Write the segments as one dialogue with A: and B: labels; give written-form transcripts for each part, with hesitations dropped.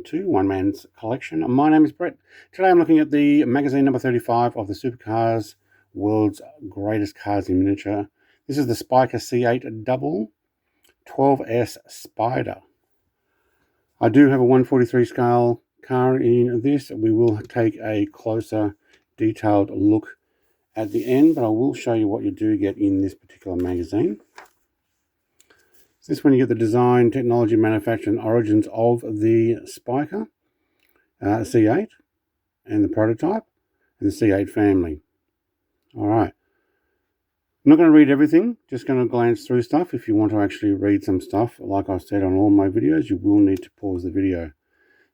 A: welcome to One Man's Collection. My name is Brett. Today I'm looking at the magazine number 35 of the Supercars World's Greatest Cars in Miniature. This is the Spyker C8 Double 12S Spyder. I do have a 143 scale car in this. We will take a closer detailed look at the end, but I will show you what you do get in this particular magazine. This is when you get the design, technology, manufacture, and origins of the Spyker C8 and the prototype and the C8 family. All right. I'm not going to read everything, just going to glance through stuff. If you want to actually read some stuff, like I said on all my videos, you will need to pause the video.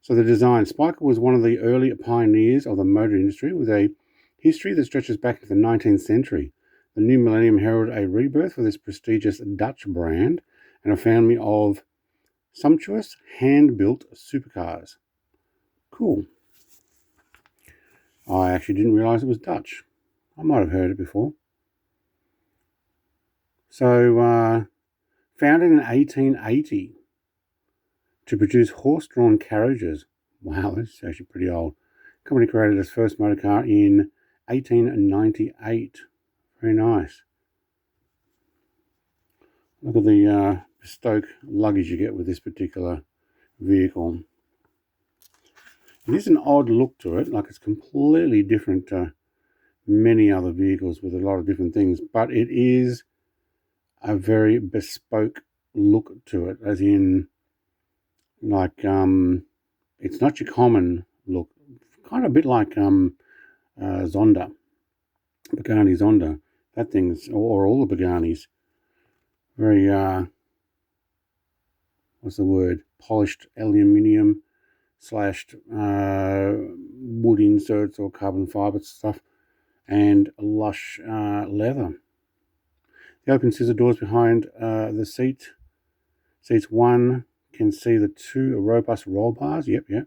A: So the design. Spyker was one of the early pioneers of the motor industry with a history that stretches back to the 19th century. The new millennium heralded a rebirth for this prestigious Dutch brand and a family of sumptuous hand-built supercars. Cool. I actually didn't realize it was Dutch. I might have heard it before. So, founded in 1880 to produce horse-drawn carriages. Wow, that's actually pretty old. The company created its first motor car in 1898. Very nice. Look at the bespoke luggage you get with this particular vehicle. It is an odd look to it, like it's completely different to many other vehicles with a lot of different things, but it is a very bespoke look to it, as in, like, it's not your common look. Kind of a bit like Zonda, Pagani Zonda. That thing's, or all the Paganis, very, what's the word, polished aluminium slashed wood inserts or carbon fiber stuff, and lush leather. The open scissor doors behind the seats one can see the two robust roll bars. Yep.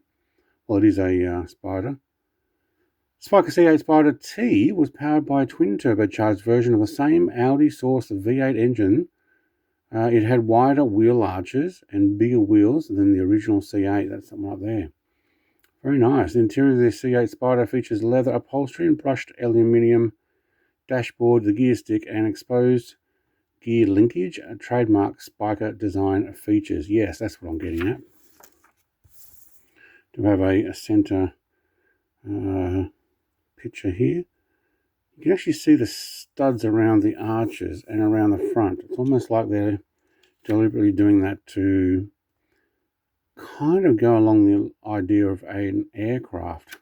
A: Well, it is a Spyder. Spyker C8 Spyder T was powered by a twin turbocharged version of the same Audi sourced V8 engine. It had wider wheel arches and bigger wheels than the original C8. That's something up there. Very nice. The interior of the C8 Spyder features leather upholstery and brushed aluminium dashboard, the gear stick, and exposed gear linkage, a trademark Spyker design features. Yes, that's what I'm getting at. To have a center picture here. You can actually see the studs around the arches and around the front. It's almost like they're deliberately doing that to kind of go along the idea of an aircraft,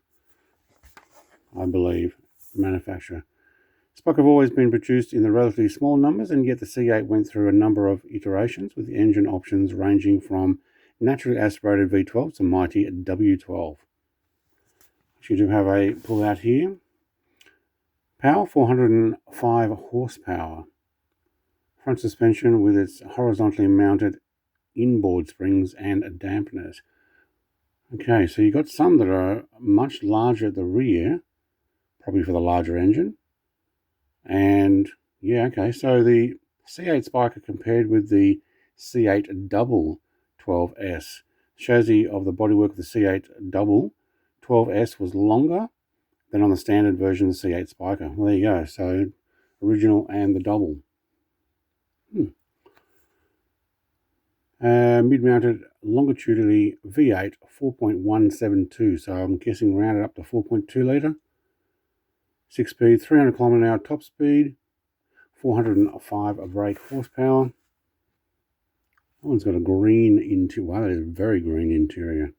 A: I believe, manufacturer. Spyker have always been produced in the relatively small numbers, and yet the C8 went through a number of iterations with the engine options ranging from naturally aspirated V12 to mighty W12. You do have a pull out here. Power, 405 horsepower. Front suspension with its horizontally mounted inboard springs and dampeners. Okay, so you got some that are much larger at the rear, probably for the larger engine. And yeah, okay, so the C8 Spyker compared with the C8 Double 12S. Chassis of the bodywork of the C8 Double 12S was longer than on the standard version of the C8 Spyker. Well, there you go. So original and the double. Mid-mounted longitudinally V8 4.172. So I'm guessing rounded up to 4.2 litre. 6-speed, 300 km/h top speed, 405 brake horsepower. That one's got a green interior. Wow, that is a very green interior.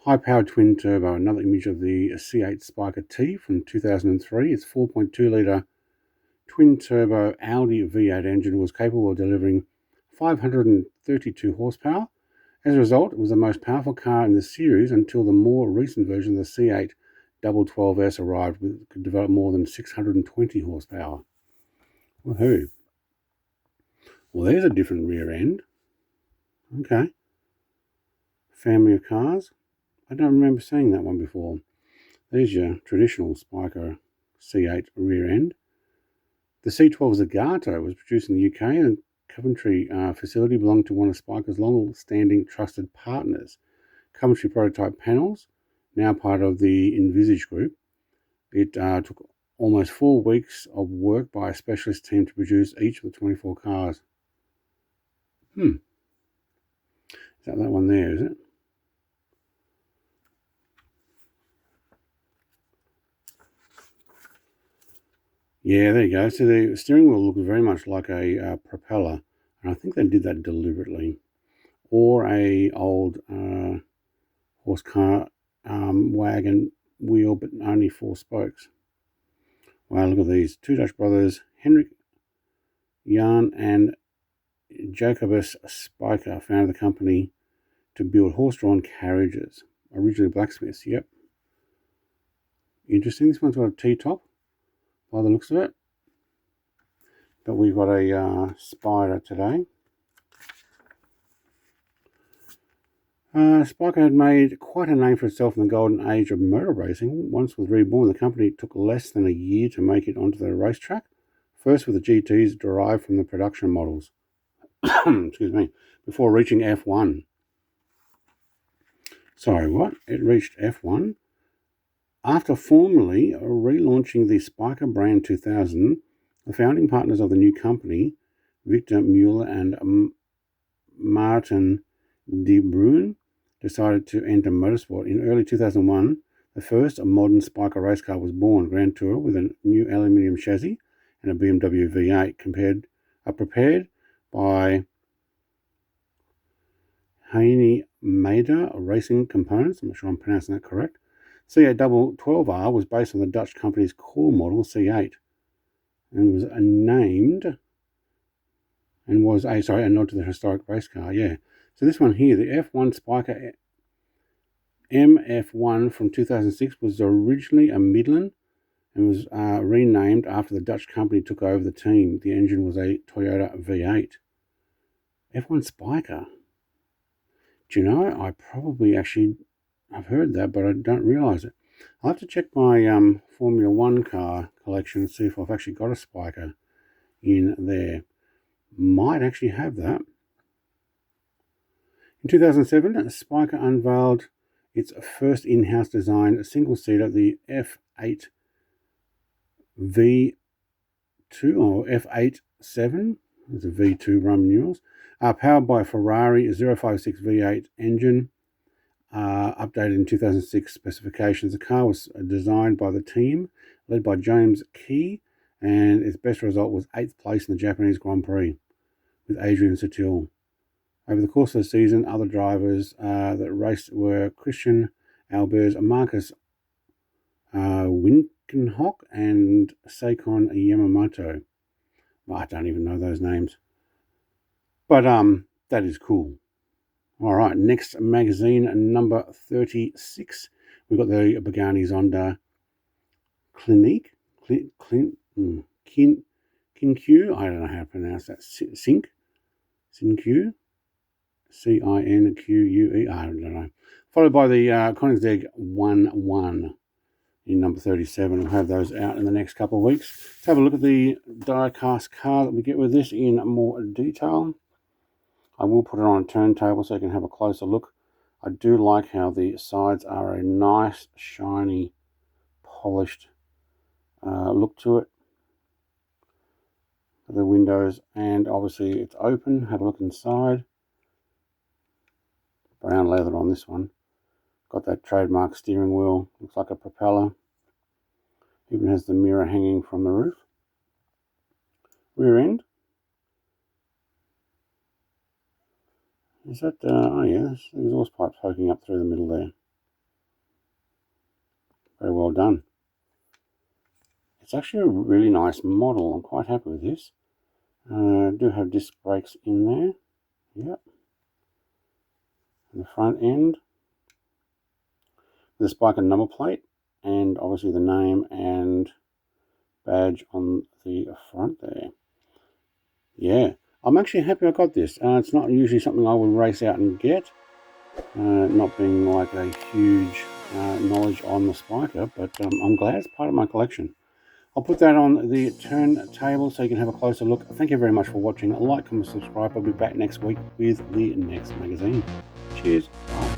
A: High-powered twin turbo, another image of the C8 Spyker T from 2003. Its 4.2 litre twin turbo Audi V8 engine was capable of delivering 532 horsepower. As a result, it was the most powerful car in the series until the more recent version of the C8 Double 12S arrived, could develop more than 620 horsepower. Woohoo. Well, there's a different rear end. Okay. Family of cars. I don't remember seeing that one before. There's your traditional Spyker C8 rear end. The C12 Zagato was produced in the UK, and the Coventry facility belonged to one of Spyker's long-standing trusted partners. Coventry Prototype Panels, now part of the Envisage Group. It took almost 4 weeks of work by a specialist team to produce each of the 24 cars. Is that one there, is it? Yeah, there you go. So the steering wheel looks very much like a propeller, and I think they did that deliberately. Or a old horse car wagon wheel, but only 4 spokes. Wow, look at these. 2 Dutch brothers, Henrik Jan and Jacobus Spyker, founded the company to build horse-drawn carriages. Originally blacksmiths, yep. Interesting. This one's got a T-top by the looks of it. But we've got a Spyder today. Spyker had made quite a name for itself in the golden age of motor racing. Once it was reborn, the company took less than a year to make it onto the racetrack. First with the GTs derived from the production models. Excuse me. Before reaching F1. Sorry, what? It reached F1. After formally relaunching the Spyker brand in 2000, the founding partners of the new company, Victor Mueller and Martin de Bruin, decided to enter motorsport. In early 2001, the first modern Spyker race car was born, Grand Tour, with a new aluminium chassis and a BMW V8, prepared by Heine Mader Racing Components. I'm not sure I'm pronouncing that correct. C8 Double 12R was based on the Dutch company's core model C8 and was named and was a nod to the historic race car. Yeah. So this one here, the F1 Spyker MF1 from 2006, was originally a Midland and was renamed after the Dutch company took over the team. The engine was a Toyota V8. F1 Spyker. Do you know, I probably I've heard that, but I don't realise it. I'll have to check my Formula 1 car collection and see if I've actually got a Spyker in there. Might actually have that. In 2007, Spyker unveiled its first in-house designed single-seater, the F8 V2 or F87. There's a V2 Roman numerals. Powered by a Ferrari 056 V8 engine, updated in 2006 specifications. The car was designed by the team, led by James Key, and its best result was 8th place in the Japanese Grand Prix with Adrian Sutil. Over the course of the season, other drivers that raced were Christian Albers, Marcus Winkenhock, and Seikon Yamamoto. Well, I don't even know those names. But that is cool. All right, next magazine, number 36. We've got the Pagani Zonda Clinique. Cinque. I don't know how to pronounce that. Cinque. Cinque. I don't know. Followed by the Koenigsegg 1-1 in number 37. We'll have those out in the next couple of weeks. Let's have a look at the die-cast car that we get with this in more detail. I will put it on a turntable so you can have a closer look. I do like how the sides are a nice, shiny, polished look to it. The windows, and obviously it's open. Have a look inside. Brown leather on this one. Got that trademark steering wheel. Looks like a propeller. Even has the mirror hanging from the roof. Rear end. Is that, oh yeah, there's the exhaust pipe poking up through the middle there. Very well done. It's actually a really nice model. I'm quite happy with this. Do have disc brakes in there. Yep. And the front end. The Spyker number plate. And obviously the name and badge on the front there. Yeah. I'm actually happy I got this. It's not usually something I would race out and get. Not being like a huge knowledge on the Spyker, but I'm glad it's part of my collection. I'll put that on the turntable so you can have a closer look. Thank you very much for watching. Like, comment, subscribe. I'll be back next week with the next magazine. Cheers. Bye.